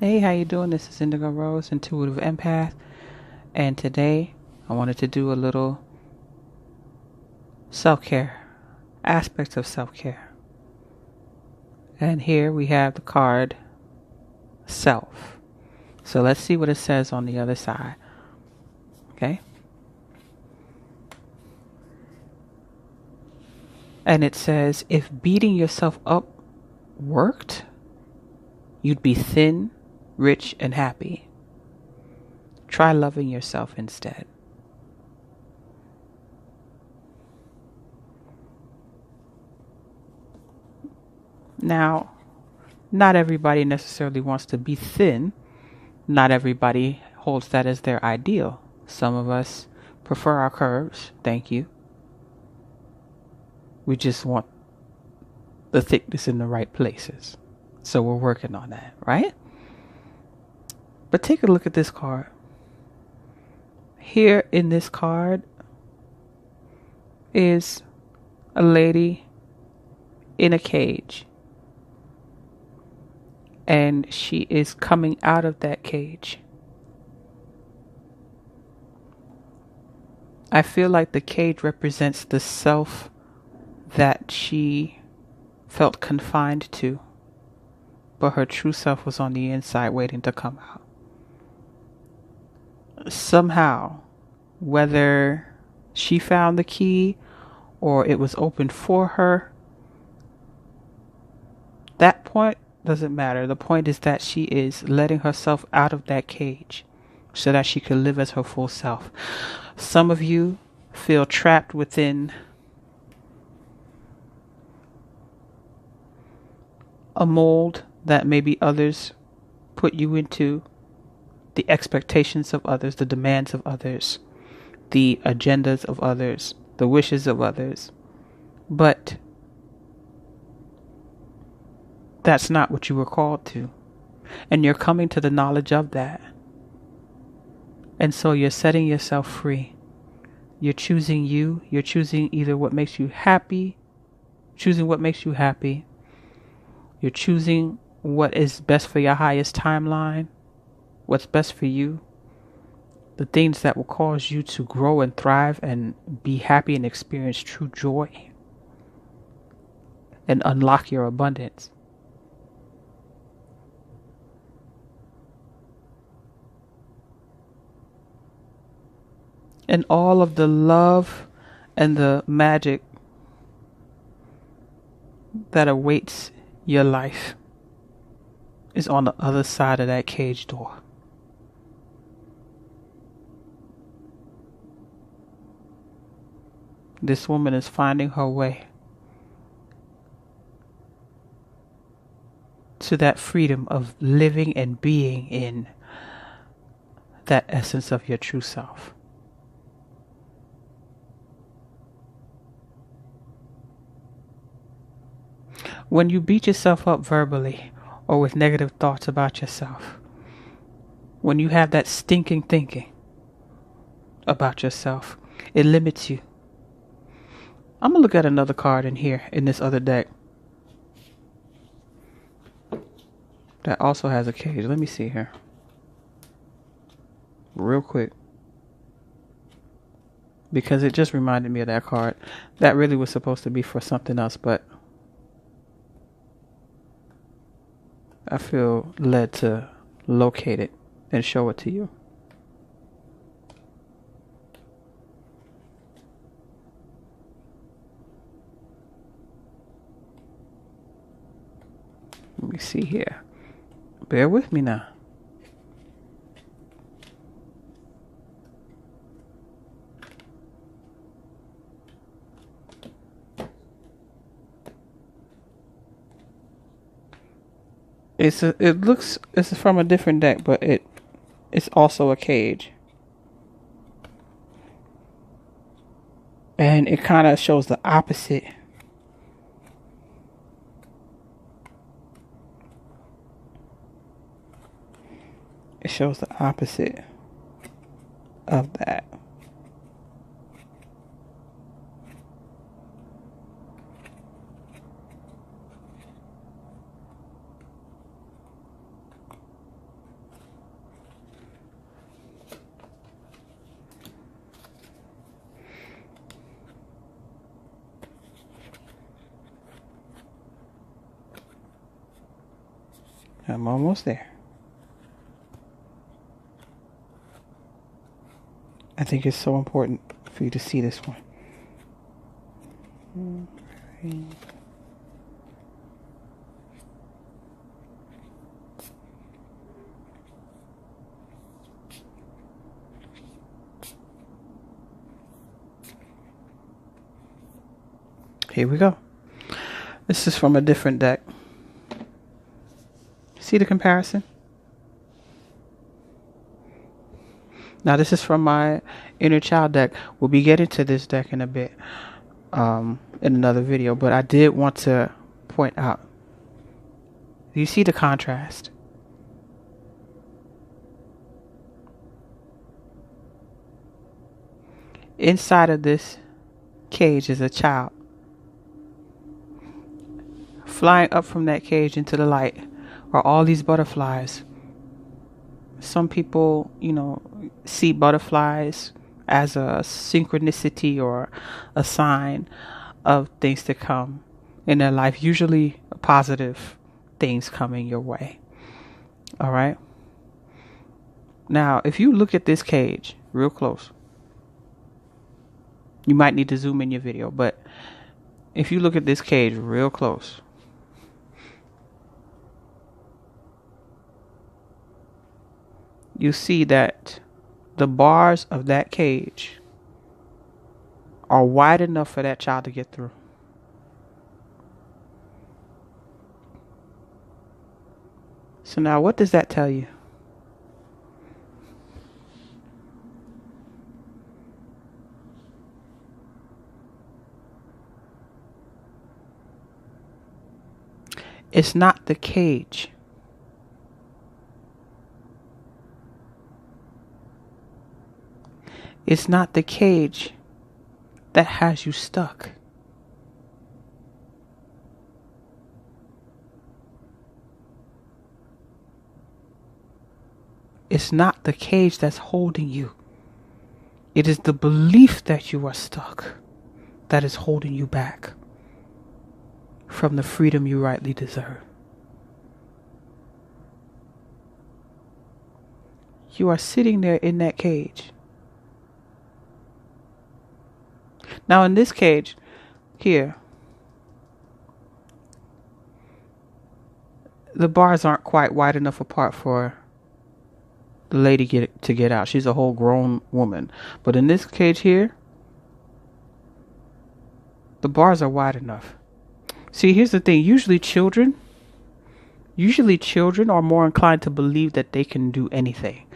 Hey, how you doing? This is Indigo Rose, Intuitive Empath, and today I wanted to do a little self-care, aspects of self-care. And here we have the card Self. So let's see what it says on the other side. Okay? And it says, if beating yourself up worked, you'd be thin, rich, and happy. Try loving yourself instead. Now, not everybody necessarily wants to be thin. Not everybody holds that as their ideal. Some of us prefer our curves. Thank you. We just want the thickness in the right places. So we're working on that, right? But take a look at this card. Here in this card is a lady in a cage. And she is coming out of that cage. I feel like the cage represents the self that she felt confined to, but her true self was on the inside waiting to come out. Somehow, whether she found the key or it was opened for her, that point doesn't matter. The point is that she is letting herself out of that cage so that she can live as her full self. Some of you feel trapped within a mold that maybe others put you into, the expectations of others, the demands of others, the agendas of others, the wishes of others. But that's not what you were called to. And you're coming to the knowledge of that. And so you're setting yourself free. You're choosing you. You're choosing either what makes you happy, choosing what makes you happy. You're choosing what is best for your highest timeline, what's best for you, the things that will cause you to grow and thrive and be happy and experience true joy and unlock your abundance. And all of the love and the magic that awaits your life is on the other side of that cage door. This woman is finding her way to that freedom of living and being in that essence of your true self. When you beat yourself up verbally or with negative thoughts about yourself, when you have that stinking thinking about yourself, it limits you. I'm going to look at another card in here, in this other deck, that also has a cage. Let me see here. Real quick. Because it just reminded me of that card. That really was supposed to be for something else, but I feel led to locate it and show it to you. Let me see here. Bear with me now. It's from a different deck, but it's also a cage. And it kind of shows the opposite. It shows the opposite of that. I'm almost there. I think it's so important for you to see this one. Here we go. This is from a different deck. See the comparison? Now this is from my inner child deck. We'll be getting to this deck in a bit, in another video, but I did want to point out, you see the contrast? Inside of this cage is a child. Flying up from that cage into the light are all these butterflies. Some people, see butterflies as a synchronicity or a sign of things to come in their life, usually positive things coming your way. All right. Now, if you look at this cage real close, you might need to zoom in your video, but if you look at this cage real close, you see that the bars of that cage are wide enough for that child to get through. So now what does that tell you? It's not the cage. It's not the cage that has you stuck. It's not the cage that's holding you. It is the belief that you are stuck that is holding you back from the freedom you rightly deserve. You are sitting there in that cage. Now in this cage here, the bars aren't quite wide enough apart for the lady to get out. She's a whole grown woman. But in this cage here, the bars are wide enough. See, here's the thing. Usually children are more inclined to believe that they can do anything.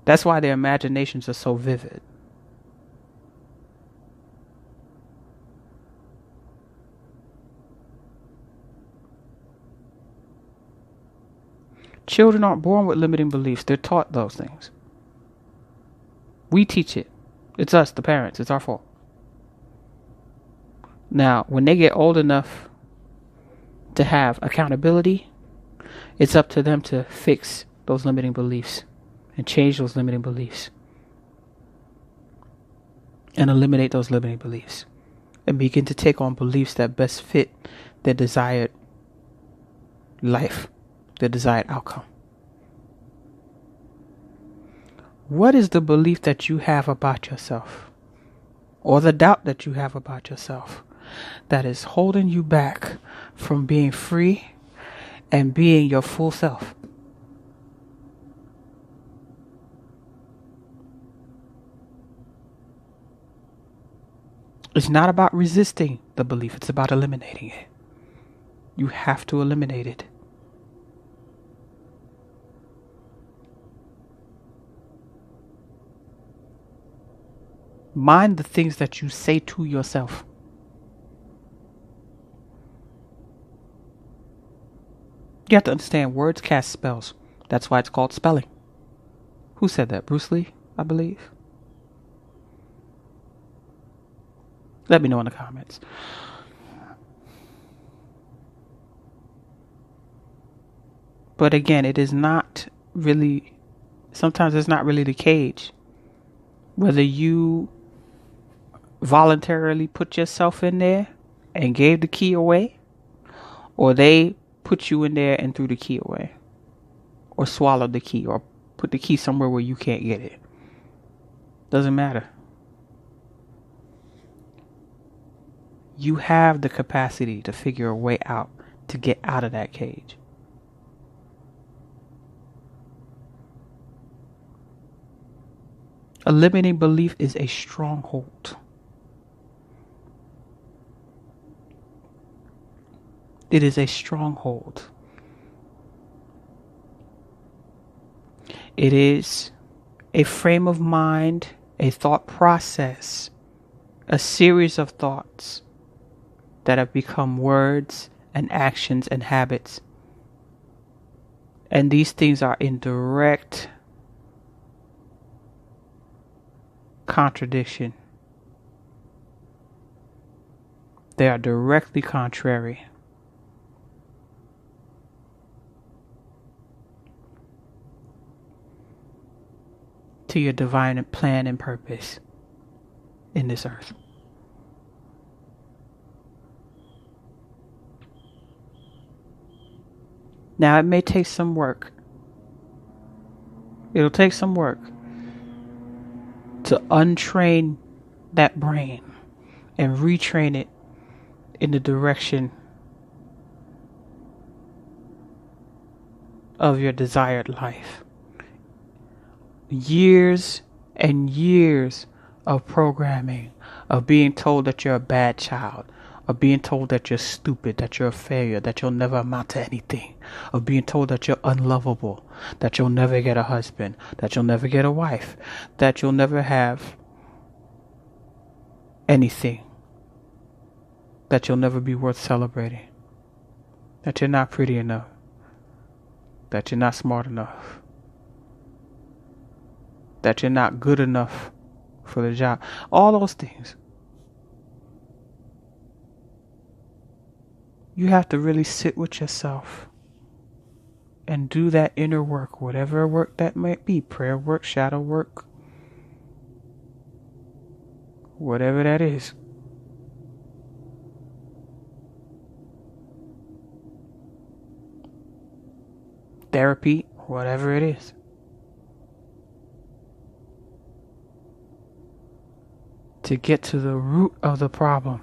That's why their imaginations are so vivid. Children aren't born with limiting beliefs. They're taught those things. We teach it. It's us, the parents. It's our fault. Now, when they get old enough to have accountability, it's up to them to fix those limiting beliefs and change those limiting beliefs and eliminate those limiting beliefs and begin to take on beliefs that best fit their desired life, their desired outcome. What is the belief that you have about yourself, or the doubt that you have about yourself, that is holding you back from being free and being your full self? It's not about resisting the belief. It's about eliminating it. You have to eliminate it. Mind the things that you say to yourself. You have to understand, words cast spells. That's why it's called spelling. Who said that? Bruce Lee, I believe. Let me know in the comments. But again, it is not really, sometimes it's not really the cage. Whether you voluntarily put yourself in there and gave the key away, or they put you in there and threw the key away. or swallow the key, or put the key somewhere where you can't get it. Doesn't matter. You have the capacity to figure a way out to get out of that cage. A limiting belief is a stronghold. It is a stronghold. It is a frame of mind, a thought process, a series of thoughts that have become words and actions and habits. And these things are in direct contradiction. They are directly contrary to your divine plan and purpose in this earth. Now, it may take some work. It'll take some work to untrain that brain and retrain it in the direction of your desired life. Years and years of programming, of being told that you're a bad child, of being told that you're stupid, that you're a failure, that you'll never amount to anything, of being told that you're unlovable, that you'll never get a husband, that you'll never get a wife, that you'll never have anything, that you'll never be worth celebrating, that you're not pretty enough, that you're not smart enough, that you're not good enough for the job. All those things. You have to really sit with yourself and do that inner work, whatever work that might be, prayer work, shadow work, whatever that is. Therapy, whatever it is. To get to the root of the problem.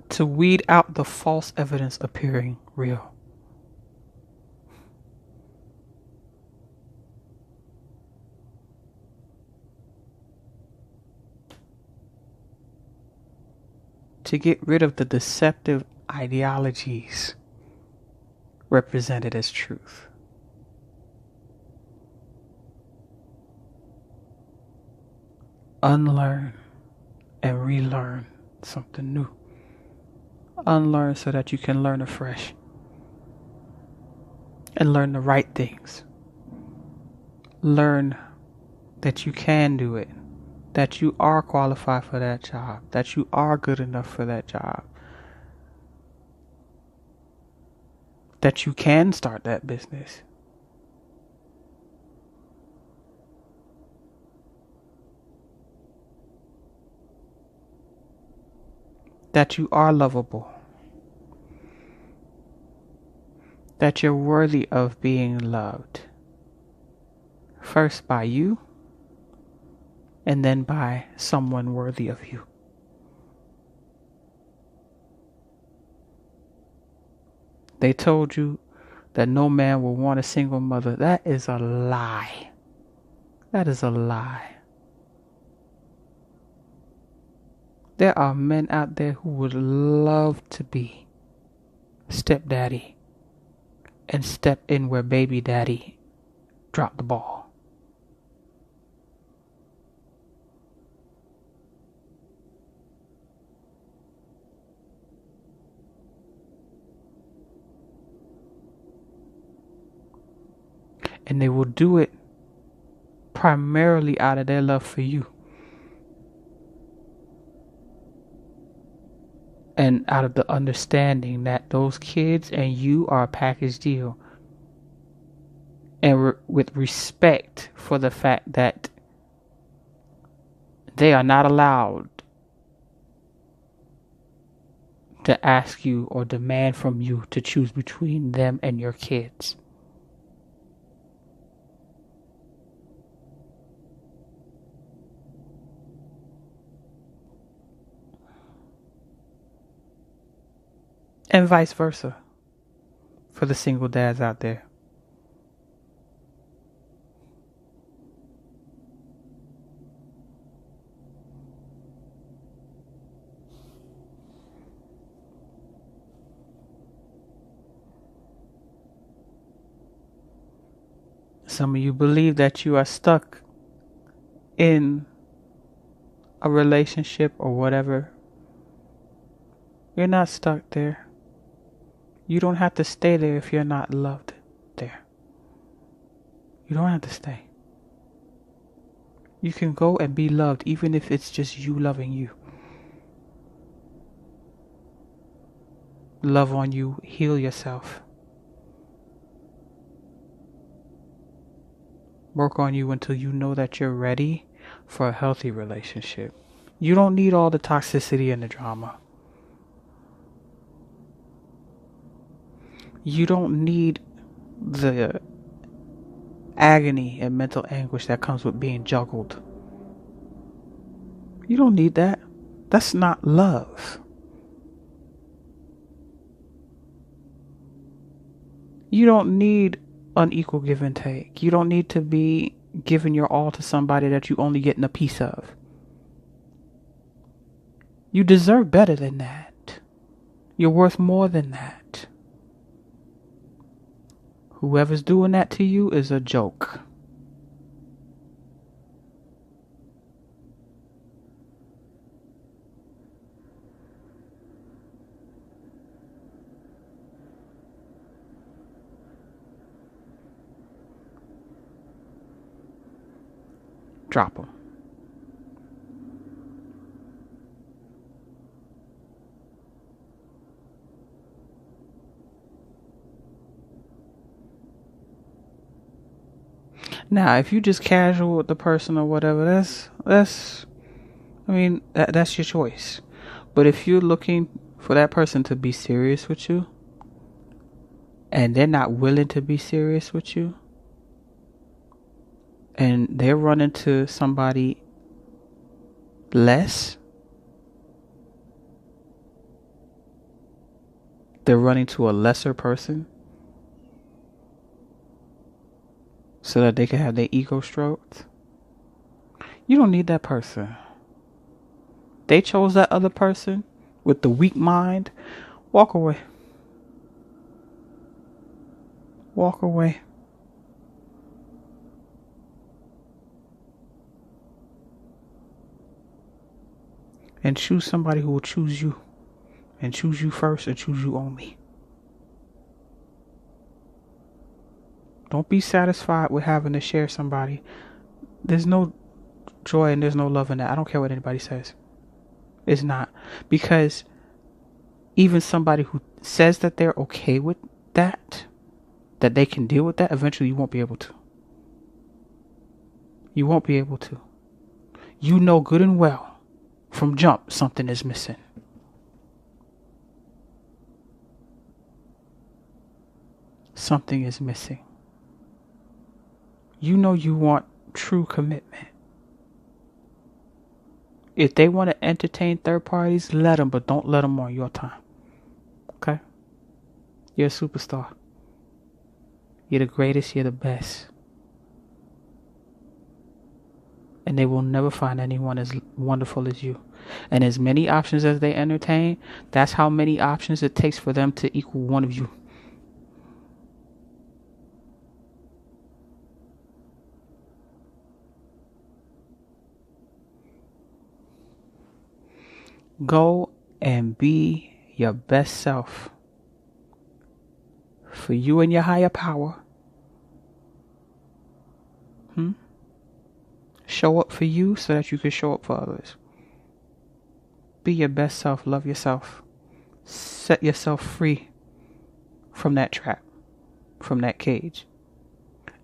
To weed out the false evidence appearing real. To get rid of the deceptive ideologies represented as truth. Unlearn and relearn something new. Unlearn so that you can learn afresh and learn the right things. Learn that you can do it, that you are qualified for that job, that you are good enough for that job, that you can start that business. That you are lovable. That you're worthy of being loved. First by you, and then by someone worthy of you. They told you that no man will want a single mother. That is a lie. That is a lie. There are men out there who would love to be stepdaddy and step in where baby daddy dropped the ball. And they will do it primarily out of their love for you. And out of the understanding that those kids and you are a package deal. And with respect for the fact that they are not allowed to ask you or demand from you to choose between them and your kids. And vice versa for the single dads out there. Some of you believe that you are stuck in a relationship or whatever. You're not stuck there. You don't have to stay there if you're not loved there. You don't have to stay. You can go and be loved even if it's just you loving you. Love on you, heal yourself. Work on you until you know that you're ready for a healthy relationship. You don't need all the toxicity and the drama. You don't need the agony and mental anguish that comes with being juggled. You don't need that. That's not love. You don't need unequal give and take. You don't need to be giving your all to somebody that you only getting a piece of. You deserve better than that. You're worth more than that. Whoever's doing that to you is a joke. Drop them. Now, if you just casual with the person or whatever, that's your choice. But if you're looking for that person to be serious with you, and they're not willing to be serious with you, and they're running to somebody less, they're running to a lesser person so that they can have their ego stroked. You don't need that person. They chose that other person with the weak mind. Walk away. Walk away. And choose somebody who will choose you. And choose you first and choose you only. Don't be satisfied with having to share somebody. There's no joy and there's no love in that. I don't care what anybody says. It's not. Because even somebody who says that they're okay with that they can deal with that, eventually you won't be able to. You won't be able to. You know good and well from jump something is missing. Something is missing. You know you want true commitment. If they want to entertain third parties, let them, but don't let them on your time. Okay? You're a superstar. You're the greatest, you're the best. And they will never find anyone as wonderful as you. And as many options as they entertain, that's how many options it takes for them to equal one of you. Go and be your best self for you and your higher power. Show up for you so that you can show up for others. Be your best self. Love yourself. Set yourself free from that trap, from that cage,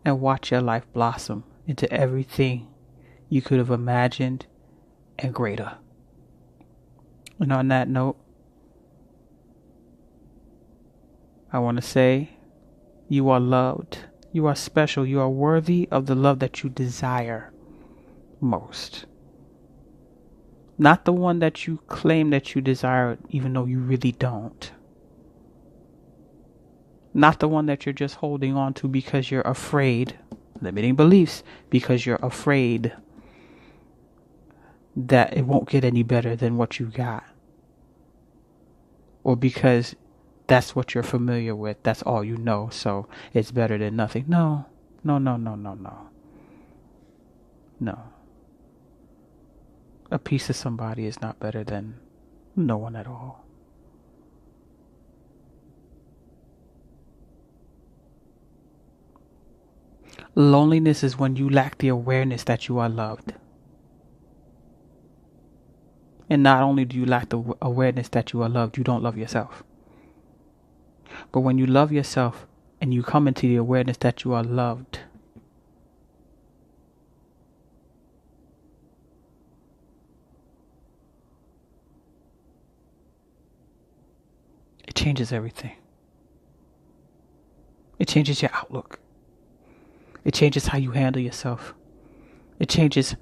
and watch your life blossom into everything you could have imagined and greater. And on that note, I want to say you are loved. You are special. You are worthy of the love that you desire most. Not the one that you claim that you desire, even though you really don't. Not the one that you're just holding on to because you're afraid. Limiting beliefs, because you're afraid that it won't get any better than what you got. Or because that's what you're familiar with. That's all you know. So it's better than nothing. No. A piece of somebody is not better than no one at all. Loneliness is when you lack the awareness that you are loved. And not only do you lack the awareness that you are loved, you don't love yourself. But when you love yourself and you come into the awareness that you are loved, it changes everything. It changes your outlook. It changes how you handle yourself. It changes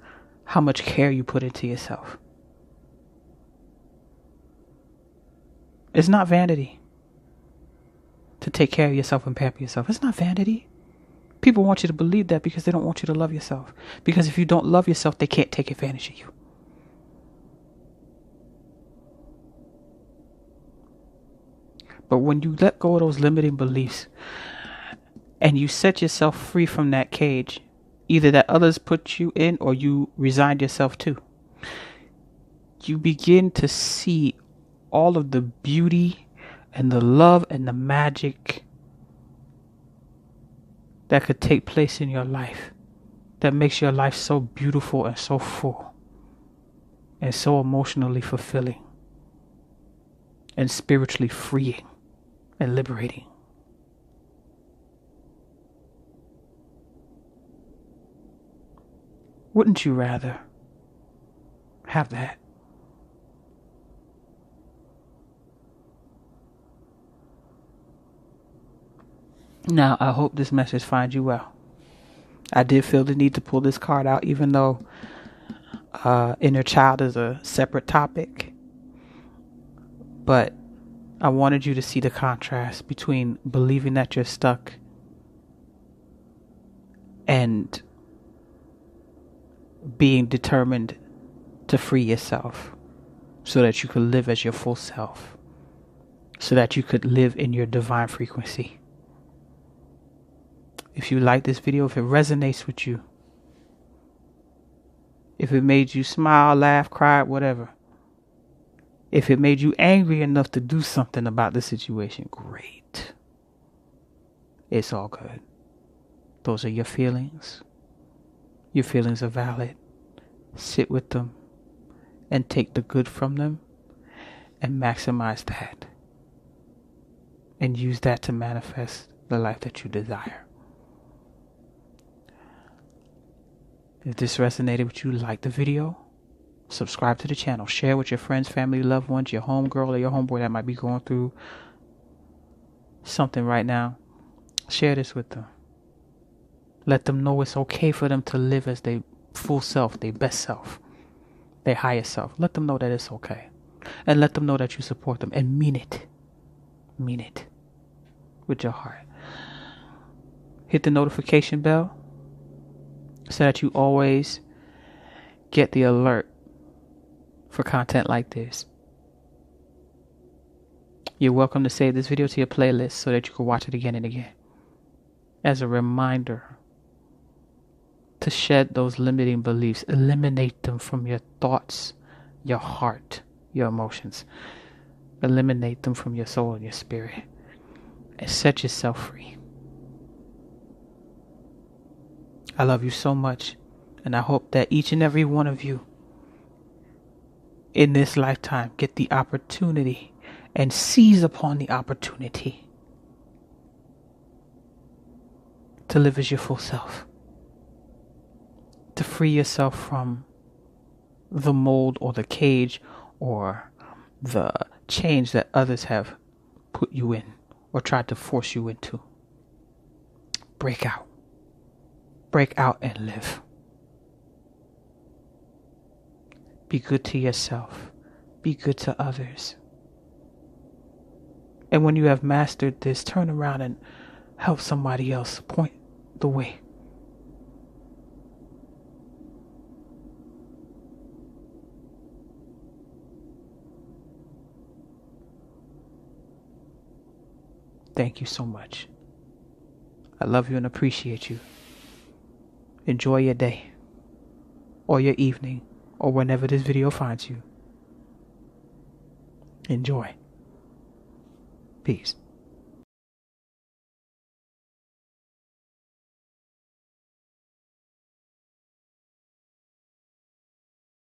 how much care you put into yourself. It's not vanity to take care of yourself and pamper yourself. It's not vanity. People want you to believe that because they don't want you to love yourself. Because if you don't love yourself, they can't take advantage of you. But when you let go of those limiting beliefs and you set yourself free from that cage, either that others put you in or you resigned yourself to, you begin to see all of the beauty and the love and the magic that could take place in your life, that makes your life so beautiful and so full and so emotionally fulfilling and spiritually freeing and liberating. Wouldn't you rather have that? Now, I hope this message finds you well. I did feel the need to pull this card out, even though inner child is a separate topic. But I wanted you to see the contrast between believing that you're stuck and being determined to free yourself so that you could live as your full self, so that you could live in your divine frequency. If you like this video, if it resonates with you, if it made you smile, laugh, cry, whatever, if it made you angry enough to do something about the situation, great. It's all good. Those are your feelings. Your feelings are valid. Sit with them and take the good from them and maximize that. And use that to manifest the life that you desire. If this resonated with you, like the video, subscribe to the channel, share with your friends, family, loved ones, your homegirl or your homeboy that might be going through something right now. Share this with them. Let them know it's okay for them to live as their full self, their best self, their higher self. Let them know that it's okay. And let them know that you support them and mean it. Mean it with your heart. Hit the notification bell so that you always get the alert for content like this. You're welcome to save this video to your playlist so that you can watch it again and again. As a reminder to shed those limiting beliefs. Eliminate them from your thoughts, your heart, your emotions. Eliminate them from your soul and your spirit. And set yourself free. I love you so much, and I hope that each and every one of you in this lifetime get the opportunity and seize upon the opportunity to live as your full self, to free yourself from the mold or the cage or the chains that others have put you in or tried to force you into. Break out. Break out and live. Be good to yourself. Be good to others. And when you have mastered this, turn around and help somebody else. Point the way. Thank you so much. I love you and appreciate you. Enjoy your day, or your evening, or whenever this video finds you. Enjoy. Peace.